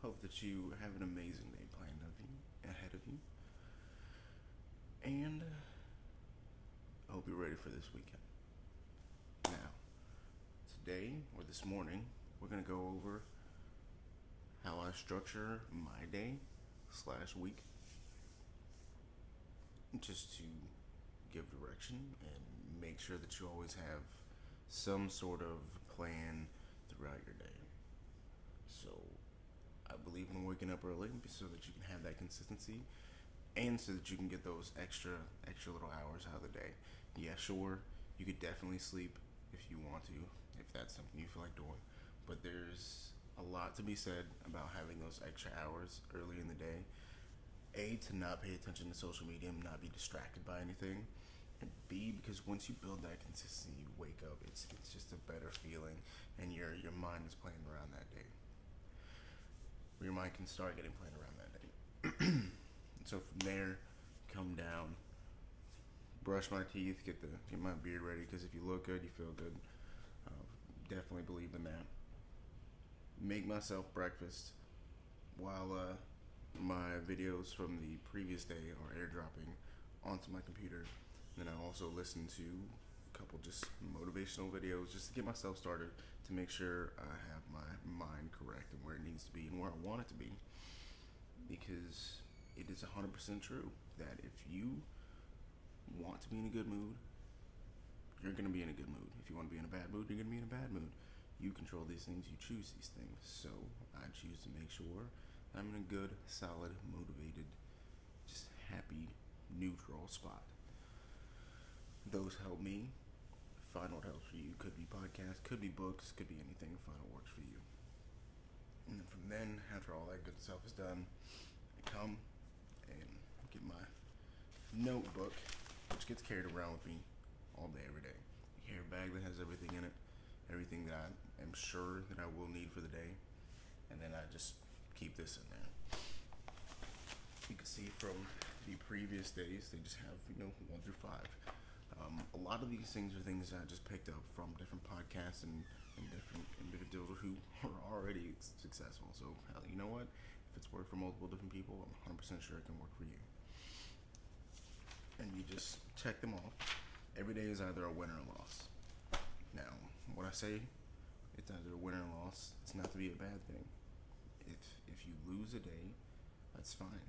Hope that you have an amazing day planned ahead of you. And I hope you're ready for this weekend. Now, today or this morning, we're going to go over how I structure my day slash week just to give direction and make sure that you always have some sort of plan throughout your day. So, I believe in waking up early so that you can have that consistency and so that you can get those extra little hours out of the day. Yeah, sure, you could definitely sleep if you want to, if that's something you feel like doing. But there's a lot to be said about having those extra hours early in the day. A, to not pay attention to social media and not be distracted by anything. And B, because once you build that consistency, you wake up, it's just a better feeling, and your mind is playing around that day. Your mind can start getting playing around that day. So from there, come down, brush my teeth, get my beard ready. Because if you look good, you feel good. Definitely believe in that. Make myself breakfast while my videos from the previous day are airdropping onto my computer. Then I also listen to a couple just motivational videos just to get myself started to make sure I have my mind correct and where it needs to be and where I want it to be. Because it is 100% true that if you want to be in a good mood, you're going to be in a good mood. If you want to be in a bad mood, you're going to be in a bad mood. You control these things, you choose these things. So I choose to make sure I'm in a good, solid, motivated, just happy, neutral spot. Those help me find what helps for you. Could be podcasts, could be books, could be anything. Find what works for you. And then from then, after all that good stuff is done, I come and get my notebook, which gets carried around with me all day, every day. I carry a bag that has everything in it, everything that I am sure that I will need for the day, and then I just keep this in there. You can see from the previous days, they just have 1 through 5. A lot of these things are things that I just picked up from different podcasts and different individuals who are already successful. So you know what? If it's worked for multiple different people, I'm 100% sure it can work for you. And you just check them off. Every day is either a win or a loss. Now, what I say, it's either a win or a loss. It's not to be a bad thing. If you lose a day, that's fine.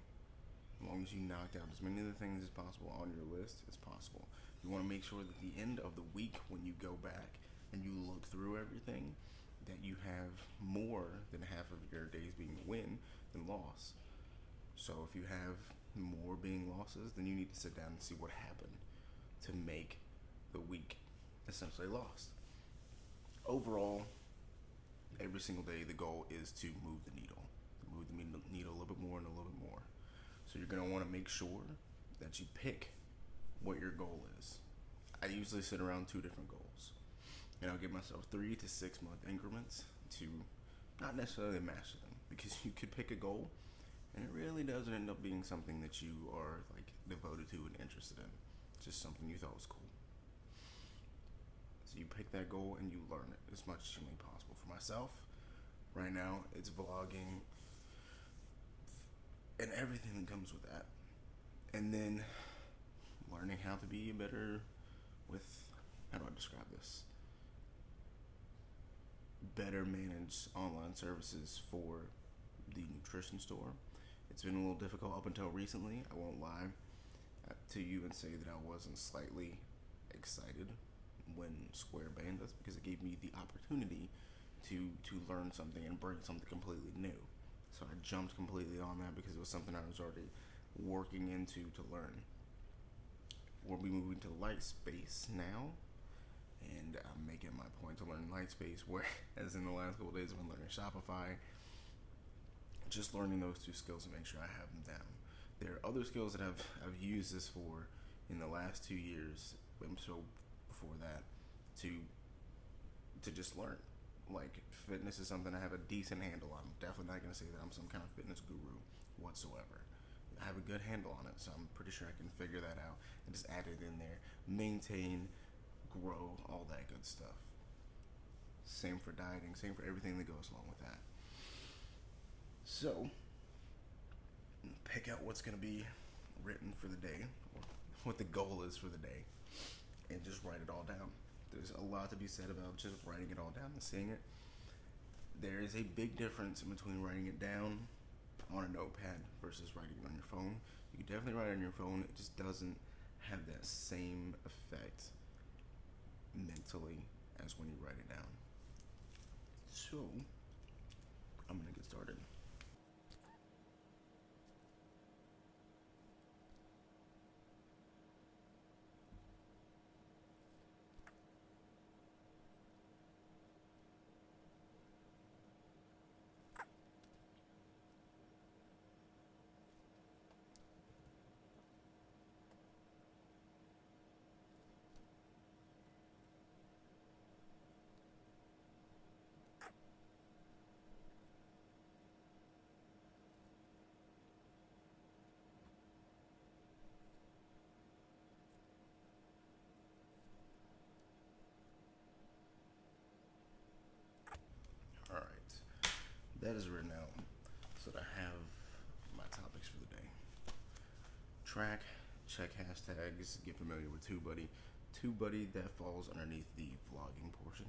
As long as you knocked out as many of the things as possible on your list as possible. You want to make sure that the end of the week, when you go back and you look through everything, that you have more than half of your days being win than loss. So if you have more being losses, then you need to sit down and see what happened to make the week essentially lost. Overall, every single day the goal is to move the needle. A little bit more and a little bit more. So you're going to want to make sure that you pick what your goal is. I usually sit around 2 different goals. And I'll give myself 3 to 6 month increments to not necessarily master them. Because you could pick a goal and it really doesn't end up being something that you are devoted to and interested in. It's just something you thought was cool. So you pick that goal and you learn it as much as humanly possible. For myself, right now, it's vlogging and everything that comes with that. And then learning how to be better with, how do I describe this? Better manage online services for the nutrition store. It's been a little difficult up until recently. I won't lie to you and say that I wasn't slightly excited when Square banned us, because it gave me the opportunity to learn something and bring something completely new. So I jumped completely on that because it was something I was already working into to learn. We'll be moving to Lightspace now, and I'm making my point to learn Lightspace, whereas in the last couple of days I've been learning Shopify. Just learning those 2 skills to make sure I have them down. There are other skills that I've used this for in the last 2 years, so before that, to just learn. Like, fitness is something I have a decent handle on. I'm definitely not going to say that I'm some kind of fitness guru whatsoever. I have a good handle on it, so I'm pretty sure I can figure that out and just add it in there. Maintain, grow, all that good stuff. Same for dieting, same for everything that goes along with that. So, pick out what's going to be written for the day, or what the goal is for the day, and just write it all down. There's a lot to be said about just writing it all down and seeing it. There is a big difference in between writing it down on a notepad versus writing it on your phone. You can definitely write it on your phone, it just doesn't have that same effect mentally as when you write it down. So, I'm gonna get started. Alright, that is written out. So I have my topics for the day. Track, check hashtags, get familiar with TubeBuddy. TubeBuddy, that falls underneath the vlogging portion.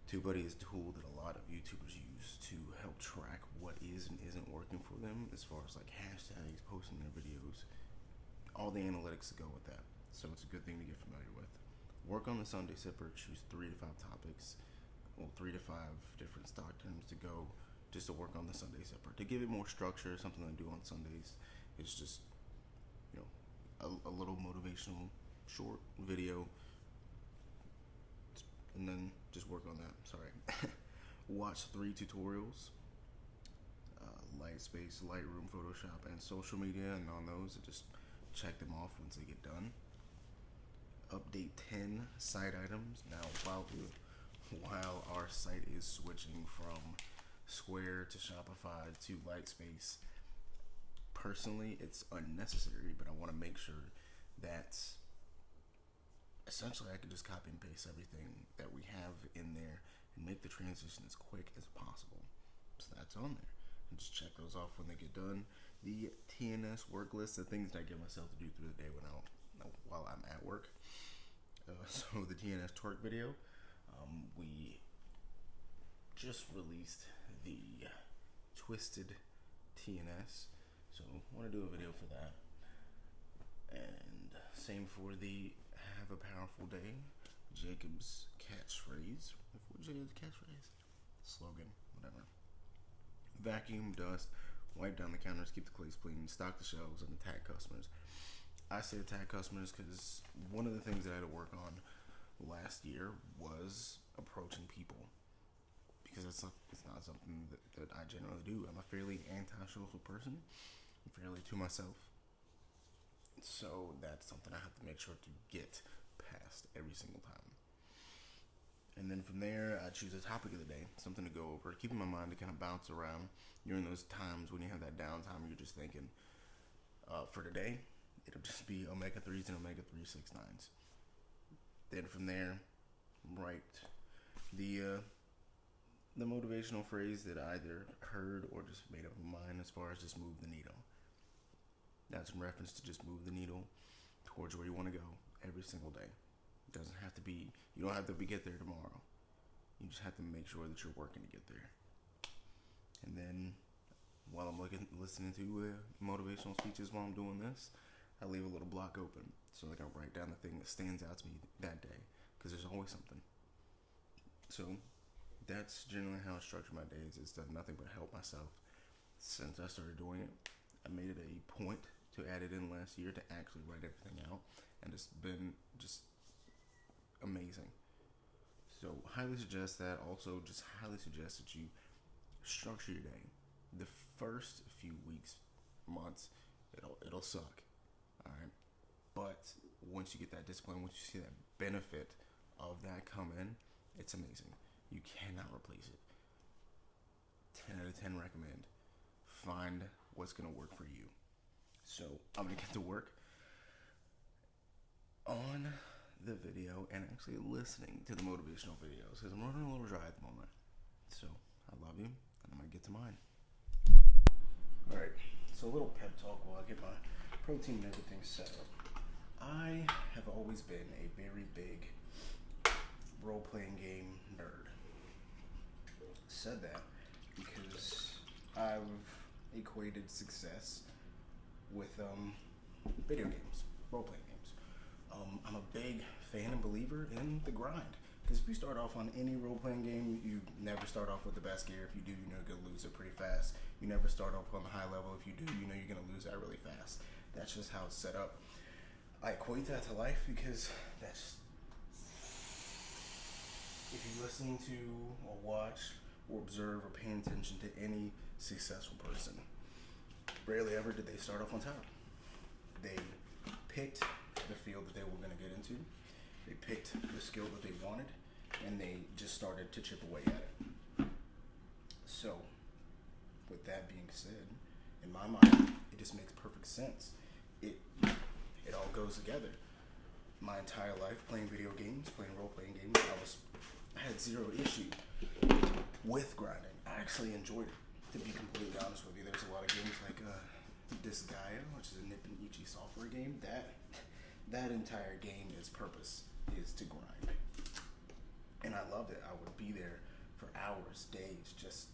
TubeBuddy is a tool that a lot of YouTubers use to help track what is and isn't working for them as far as like hashtags, posting their videos, all the analytics that go with that. So it's a good thing to get familiar with. Work on the Sunday Sipper, choose 3 to 5 topics, well, 3 to 5 different stock terms to go just to work on the Sunday Sipper. To give it more structure, something I do on Sundays is just, you know, a little motivational short video and then just work on that. Sorry. Watch 3 tutorials: Lightspace, Lightroom, Photoshop, and social media. And on those, just check them off once they get done. Update 10 site items. Now, while our site is switching from Square to Shopify to Lightspace, personally, it's unnecessary, but I want to make sure that essentially I can just copy and paste everything that we have in there and make the transition as quick as possible. So that's on there. And just check those off when they get done. The TNS work list, the things that I give myself to do through the day while I'm at work. So the TNS twerk video, we just released the twisted TNS, so I want to do a video for that. And same for the have a powerful day, Jacob's catchphrase. Jacob's catchphrase? Slogan, whatever. Vacuum, dust, wipe down the counters, keep the place clean, stock the shelves, and attack customers. I say attack customers because one of the things that I had to work on last year was approaching people, because it's not something that I generally do. I'm a fairly antisocial person. I'm fairly to myself. So that's something I have to make sure to get past every single time. And then from there, I choose a topic of the day, something to go over, keeping my mind to kind of bounce around during those times when you have that downtime. You're just thinking, for today, it'll just be omega 3s and omega 369s. Then from there, write the motivational phrase that I either heard or just made up in my mind, as far as just move the needle. That's in reference to just move the needle towards where you want to go every single day. It doesn't have to be, you don't have to get there tomorrow. You just have to make sure that you're working to get there. And then while I'm listening to motivational speeches while I'm doing this, I leave a little block open so I can write down the thing that stands out to me that day, because there's always something. So that's generally how I structure my days. It's done nothing but help myself since I started doing it. I made it a point to add it in last year to actually write everything out, and it's been just amazing. So highly suggest that. Also, just highly suggest that you structure your day. The first few weeks, months, it'll suck. All right, but once you get that discipline, once you see that benefit of that come in, it's amazing. You cannot replace it. 10 out of 10 recommend. Find what's gonna work for you. So I'm gonna get to work on the video and actually listening to the motivational videos, because I'm running a little dry at the moment. So I love you, and I'm gonna get to mine. Alright, so a little pep talk while I get my protein and everything set up. I have always been a very big role-playing game nerd. Said that because I've equated success with video games, role-playing games. I'm a big fan and believer in the grind. Because if you start off on any role-playing game, you never start off with the best gear. If you do, you know you're going to lose it pretty fast. You never start off on the high level. If you do, you know you're going to lose that really fast. That's just how it's set up. I equate that to life because that's... If you listen to or watch or observe or pay attention to any successful person, rarely ever did they start off on top. They picked the field that they were going to get into. They picked the skill that they wanted, and they just started to chip away at it. So, with that being said, in my mind, it just makes perfect sense. It all goes together. My entire life playing video games, playing role-playing games, I had zero issue with grinding. I actually enjoyed it, to be completely honest with you. There's a lot of games like Disgaea, which is a Nippon Ichi software game. That entire game is purpose is to grind, and I loved it. I would be there for hours, days, just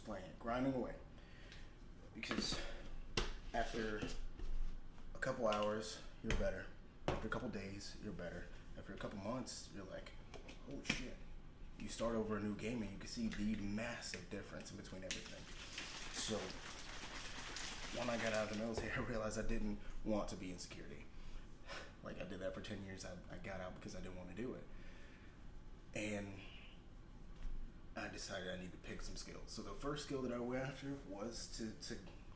playing it, grinding away. Because after a couple hours, you're better. After a couple days, you're better. After a couple months, you're like, holy shit. You start over a new game and you can see the massive difference in between everything. So when I got out of the military, I realized I didn't want to be in security. Like, I did that for 10 years. I got out because I didn't want to do it. And I decided I needed to pick some skills. So the first skill that I went after was to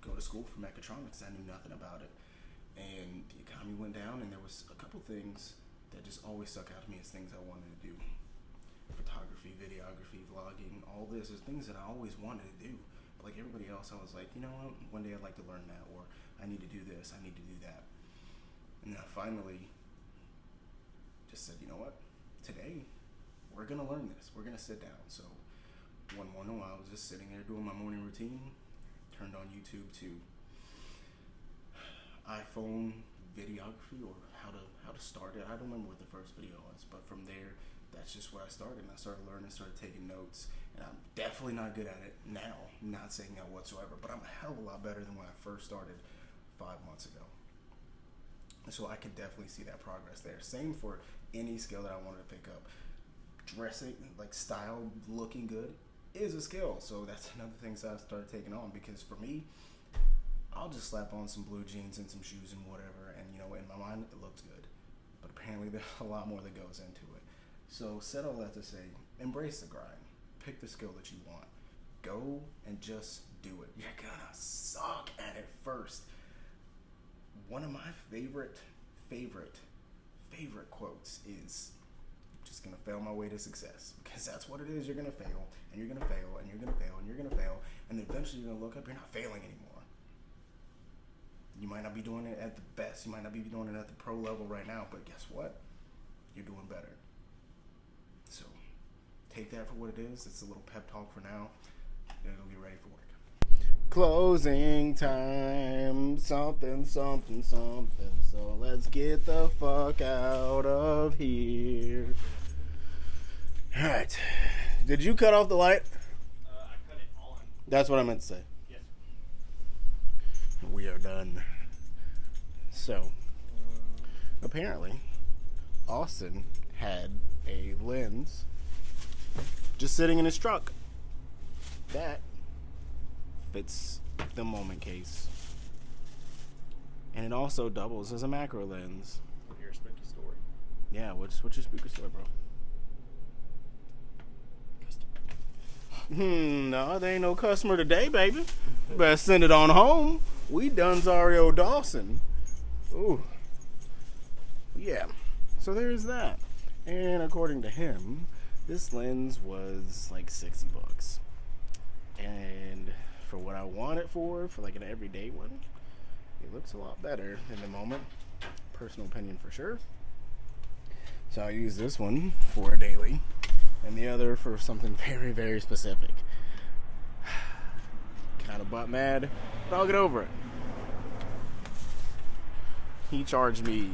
go to school for mechatronics. I knew nothing about it. And the economy went down, and there was a couple things that just always stuck out to me as things I wanted to do. Photography, videography, vlogging, all this is things that I always wanted to do. But like everybody else, I was like, you know what? One day I'd like to learn that, or I need to do this, I need to do that. And I finally just said, you know what? Today, we're going to learn this. We're going to sit down. So one morning while I was just sitting there doing my morning routine, turned on YouTube to iPhone videography, or how to start it. I don't remember what the first video was, but from there, that's just where I started. And I started learning, started taking notes. And I'm definitely not good at it now. I'm not saying that whatsoever, but I'm a hell of a lot better than when I first started 5 months ago. So I could definitely see that progress there. Same for any skill that I wanted to pick up. Dressing, like style, looking good is a skill. So that's another thing that I started taking on, because for me, I'll just slap on some blue jeans and some shoes and whatever, and you know, in my mind, it looks good. But apparently there's a lot more that goes into it. So said all that to say, embrace the grind. Pick the skill that you want. Go and just do it. You're gonna suck at it first. One of my favorite quotes is, just gonna fail my way to success, because that's what it is. You're gonna fail, and you're gonna fail, and you're gonna fail, and you're gonna fail, and then eventually you're gonna look up, you're not failing anymore. You might not be doing it at the best, you might not be doing it at the pro level right now, but guess what? You're doing better. So take that for what it is. It's a little pep talk for now. You're gonna go get ready for work. Closing time, something. So let's get the fuck out of here. Alright. Did you cut off the light? I cut it on. That's what I meant to say. Yes. We are done. So, apparently, Austin had a lens just sitting in his truck that fits the moment case, and it also doubles as a macro lens. Here's a spooky story. Yeah, what's your spooky story, bro? No, there ain't no customer today, baby. Better send it on home. We done Zario Dawson. Ooh. Yeah. So there's that. And according to him, this lens was like $60. And for what I want it for like an everyday one, it looks a lot better in the moment. Personal opinion for sure. So I use this one for a daily, and the other for something very, very specific. kind of butt mad, but I'll get over it. He charged me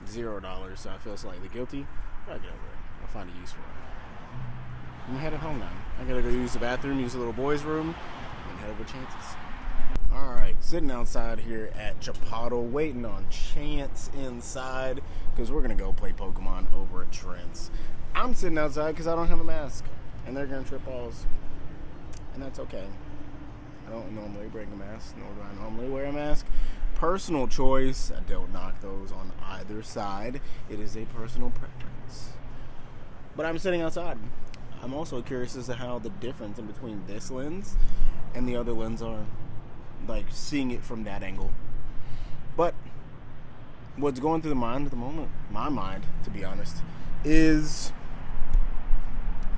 $0, so I feel slightly guilty, but I'll get over it. I'll find a use for it. I'm headed home now. I gotta go use the bathroom, use the little boy's room, and head over to Chance's. Alright, sitting outside here at Chipotle, waiting on Chance inside, because we're gonna go play Pokemon over at Trent's. I'm sitting outside because I don't have a mask, and they're gonna trip balls, and that's okay. I don't normally bring a mask, nor do I normally wear a mask. Personal choice. I don't knock those on either side. It is a personal preference. But I'm sitting outside. I'm also curious as to how the difference in between this lens and the other lens are. Like, seeing it from that angle. But what's going through the mind at the moment, my mind, to be honest, is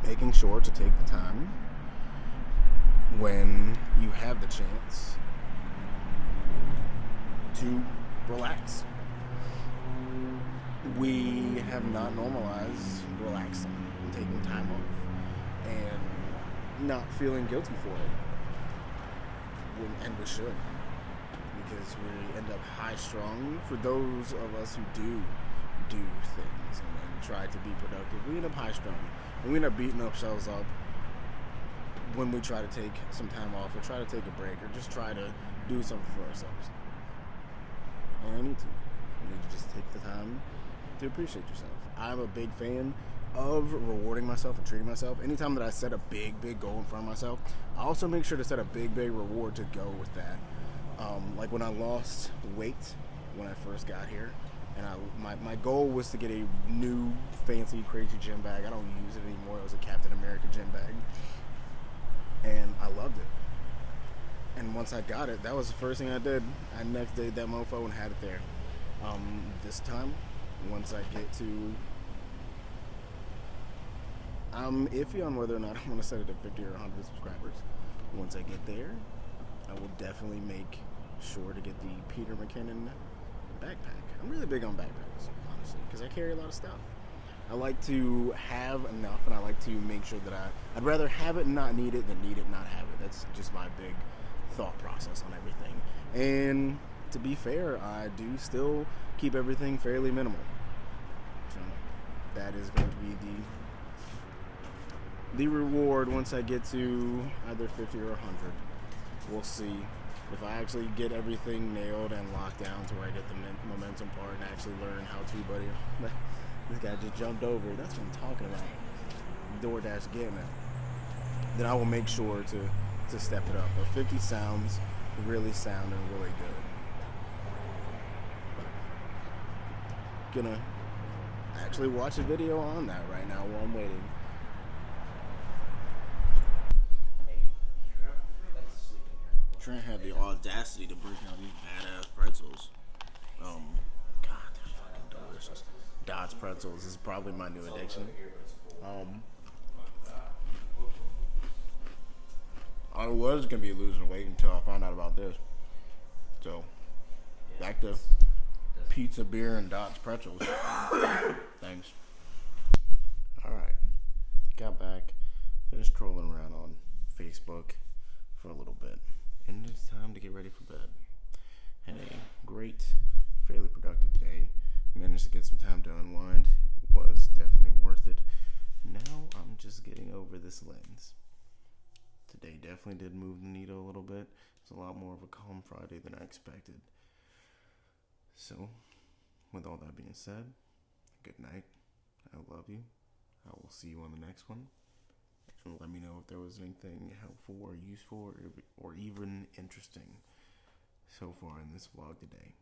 making sure to take the time when you have the chance to relax. We have not normalized relaxing and taking time off and not feeling guilty for it. And we should, because we end up high-strung. For those of us who do things and try to be productive, we end up high-strung, and we end up beating ourselves up when we try to take some time off, or try to take a break, or just try to do something for ourselves. And I need to. You need to just take the time to appreciate yourself. I'm a big fan of rewarding myself and treating myself. Anytime that I set a big goal in front of myself, I also make sure to set a big reward to go with that. Like when I lost weight when I first got here, and my goal was to get a new fancy crazy gym bag. I don't use it anymore. It was a Captain America gym bag, and I loved it. And once I got it, that was the first thing I did. I next day that mofo and had it there. This time, once I get to, I'm iffy on whether or not I want to set it to 50 or 100 subscribers. Once I get there, I will definitely make sure to get the Peter McKinnon backpack. I'm really big on backpacks, honestly, because I carry a lot of stuff. I like to have enough, and I like to make sure that I'd rather have it and not need it than need it and not have it. That's just my big thought process on everything. And to be fair, I do still keep everything fairly minimal. So that is going to be the reward once I get to either 50 or 100. We'll see if I actually get everything nailed and locked down to where I get the momentum part and actually learn how to, buddy. This guy just jumped over. That's what I'm talking about. DoorDash getting it. Then I will make sure to step it up. But 50 sounds really sound and really good. But gonna actually watch a video on that right now while I'm waiting. Trent had the audacity to break out these badass pretzels. God, they're fucking delicious. Dot's pretzels is probably my new addiction. I was gonna be losing weight until I found out about this. So, back to pizza, beer, and Dot's pretzels. Thanks. Alright. Got back. Finished trolling around on Facebook for a little bit. And it's time to get ready for bed. Had a great, fairly productive day. Managed to get some time to unwind. It was definitely worth it. Now I'm just getting over this lens. Today definitely did move the needle a little bit. It's a lot more of a calm Friday than I expected. So, with all that being said, good night. I love you. I will see you on the next one. And let me know if there was anything helpful or useful or even interesting so far in this vlog today.